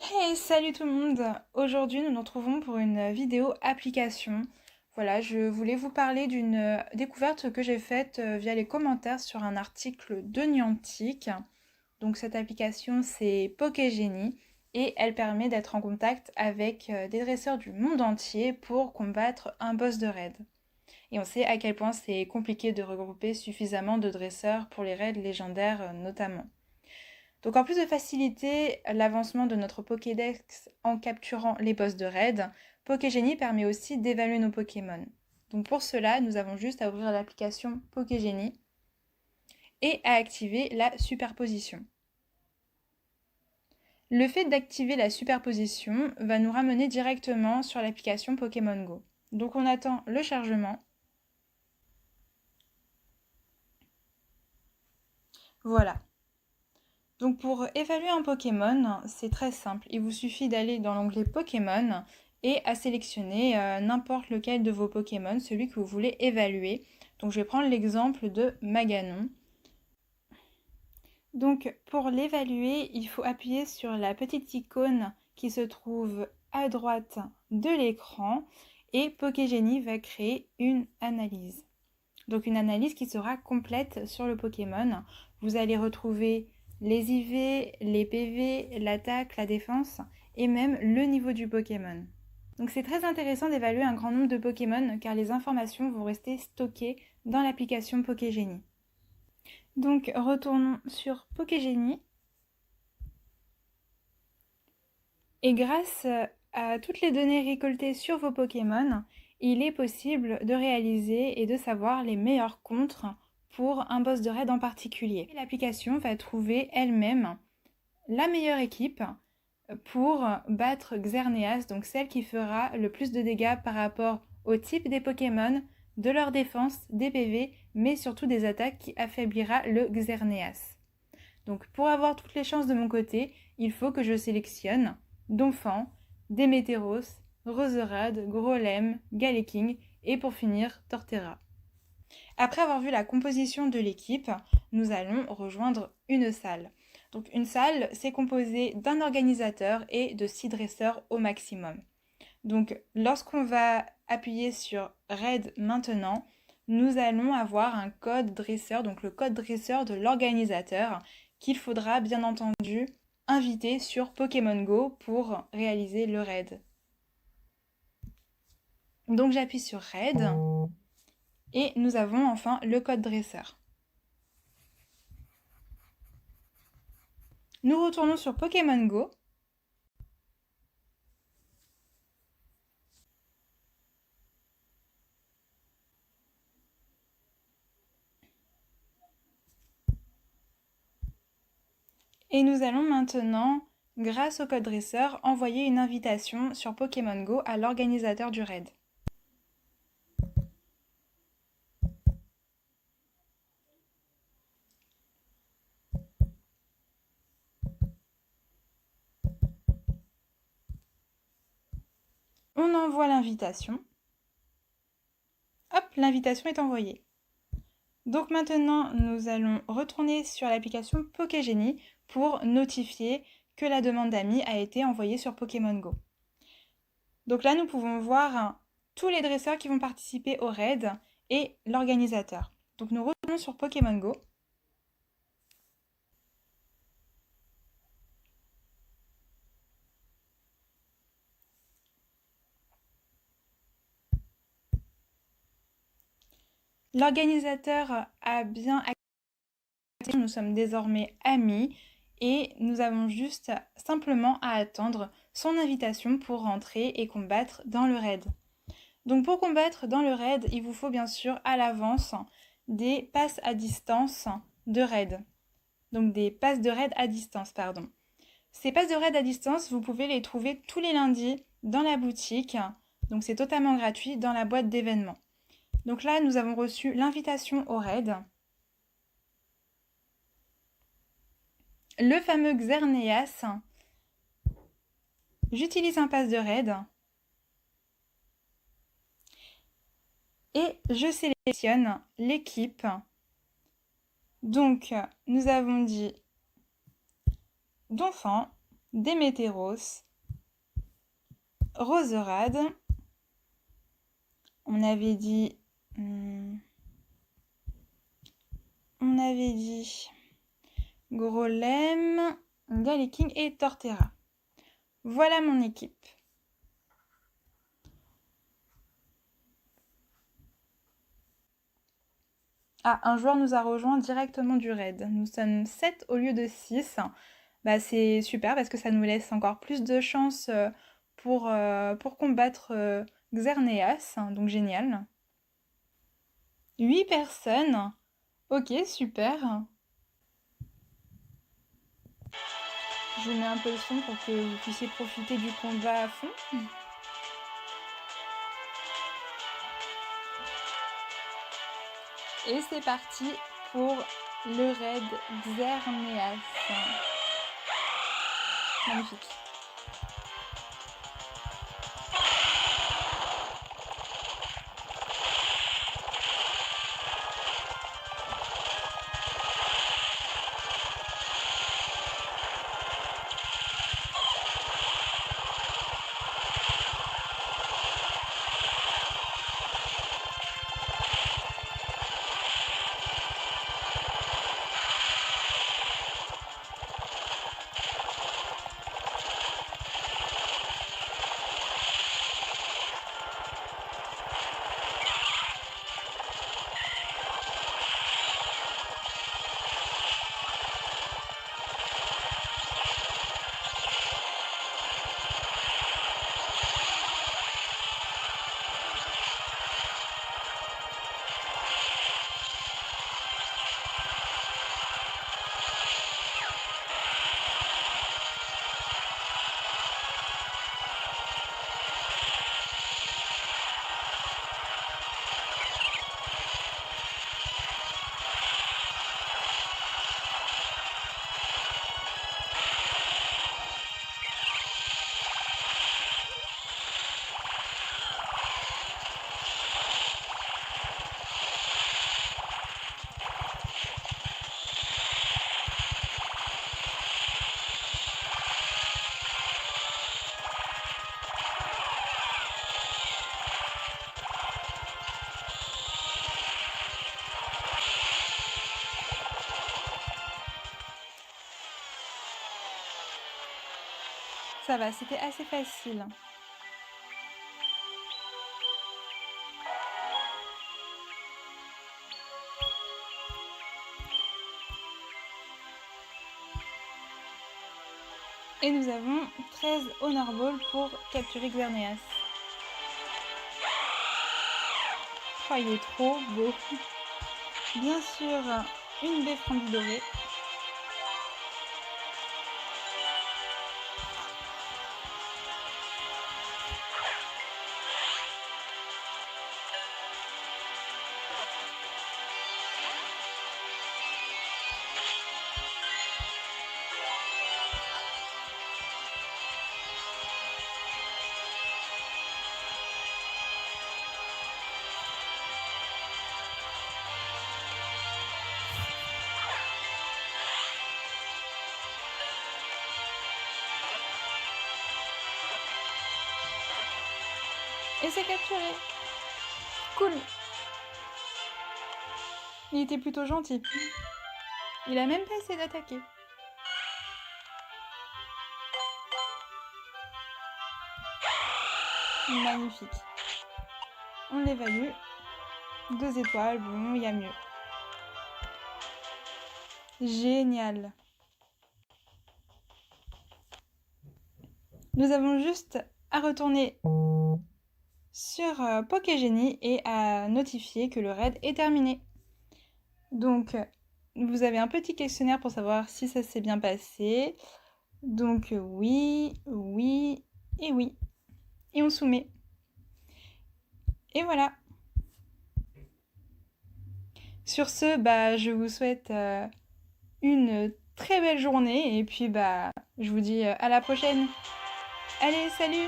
Hey, salut tout le monde! Aujourd'hui, nous nous retrouvons pour une vidéo application. Voilà, je voulais vous parler d'une découverte que j'ai faite via les commentaires sur un article de Niantic. Donc cette application, c'est Pokégenie et elle permet d'être en contact avec des dresseurs du monde entier pour combattre un boss de raid. Et on sait à quel point c'est compliqué de regrouper suffisamment de dresseurs pour les raids légendaires notamment. Donc en plus de faciliter l'avancement de notre Pokédex en capturant les boss de raid, Pokégenie permet aussi d'évaluer nos Pokémon. Donc pour cela, nous avons juste à ouvrir l'application Pokégenie et à activer la superposition. Le fait d'activer la superposition va nous ramener directement sur l'application Pokémon Go. Donc on attend le chargement. Voilà. Donc pour évaluer un Pokémon, c'est très simple. Il vous suffit d'aller dans l'onglet Pokémon et à sélectionner n'importe lequel de vos Pokémon, celui que vous voulez évaluer. Donc je vais prendre l'exemple de Maganon. Donc pour l'évaluer, il faut appuyer sur la petite icône qui se trouve à droite de l'écran et Pokégenie va créer une analyse. Donc une analyse qui sera complète sur le Pokémon. Vous allez retrouver les IV, les PV, l'attaque, la défense et même le niveau du Pokémon. Donc c'est très intéressant d'évaluer un grand nombre de Pokémon car les informations vont rester stockées dans l'application Pokégenie. Donc retournons sur Pokégenie. Et grâce à toutes les données récoltées sur vos Pokémon, il est possible de réaliser et de savoir les meilleurs contres pour un boss de raid en particulier. L'application va trouver elle-même la meilleure équipe pour battre Xerneas, donc celle qui fera le plus de dégâts par rapport au type des Pokémon, de leur défense, des PV, mais surtout des attaques qui affaiblira le Xerneas. Donc pour avoir toutes les chances de mon côté, il faut que je sélectionne Donphan, Démétéros, Roserade, Grolem, Galeking et pour finir Torterra. Après avoir vu la composition de l'équipe, nous allons rejoindre une salle. Donc une salle, c'est composé d'un organisateur et de 6 dresseurs au maximum. Donc lorsqu'on va appuyer sur Raid maintenant, nous allons avoir un code dresseur, donc le code dresseur de l'organisateur qu'il faudra bien entendu inviter sur Pokémon Go pour réaliser le raid. Donc j'appuie sur Raid et nous avons enfin le code dresseur. Nous retournons sur Pokémon Go. Et nous allons maintenant, grâce au code dresseur, envoyer une invitation sur Pokémon Go à l'organisateur du raid. On envoie l'invitation. Hop, l'invitation est envoyée. Donc maintenant, nous allons retourner sur l'application Pokégenie pour notifier que la demande d'amis a été envoyée sur Pokémon Go. Donc là, nous pouvons voir tous les dresseurs qui vont participer au raid et l'organisateur. Donc nous retournons sur Pokémon Go. L'organisateur a bien accepté, nous sommes désormais amis et nous avons juste simplement à attendre son invitation pour rentrer et combattre dans le raid. Donc pour combattre dans le raid, il vous faut bien sûr à l'avance des passes à distance de raid. Donc des passes de raid à distance, pardon. Ces passes de raid à distance, vous pouvez les trouver tous les lundis dans la boutique. Donc c'est totalement gratuit dans la boîte d'événements. Donc là, nous avons reçu l'invitation au raid. Le fameux Xerneas. J'utilise un pass de raid. Et je sélectionne l'équipe. Donc, nous avons dit Donphan, Démétéros, Roserade. On avait dit Grolem, Galiking et Torterra. Voilà mon équipe. Ah, un joueur nous a rejoint directement du raid. Nous sommes 7 au lieu de 6. Bah, c'est super parce que ça nous laisse encore plus de chances pour combattre Xerneas, donc génial. 8 personnes. Ok, super. Je vous mets un peu le son pour que vous puissiez profiter du combat à fond. Et c'est parti pour le raid Xerneas. Magnifique. Ça va, c'était assez facile. Et nous avons 13 Honor Ball pour capturer Xerneas. Oh, il est trop beau. Bien sûr, une Beffrandi dorée. Et c'est capturé. Cool. Il était plutôt gentil. Il a même pas essayé d'attaquer. Magnifique. On l'évalue. 2 étoiles, bon, il y a mieux. Génial. Nous avons juste à retourner sur Pokégenie et à notifier que le raid est terminé. Donc, vous avez un petit questionnaire pour savoir si ça s'est bien passé. Donc, oui, oui et oui. Et on soumet. Et voilà. Sur ce, je vous souhaite une très belle journée et puis je vous dis à la prochaine. Allez, salut!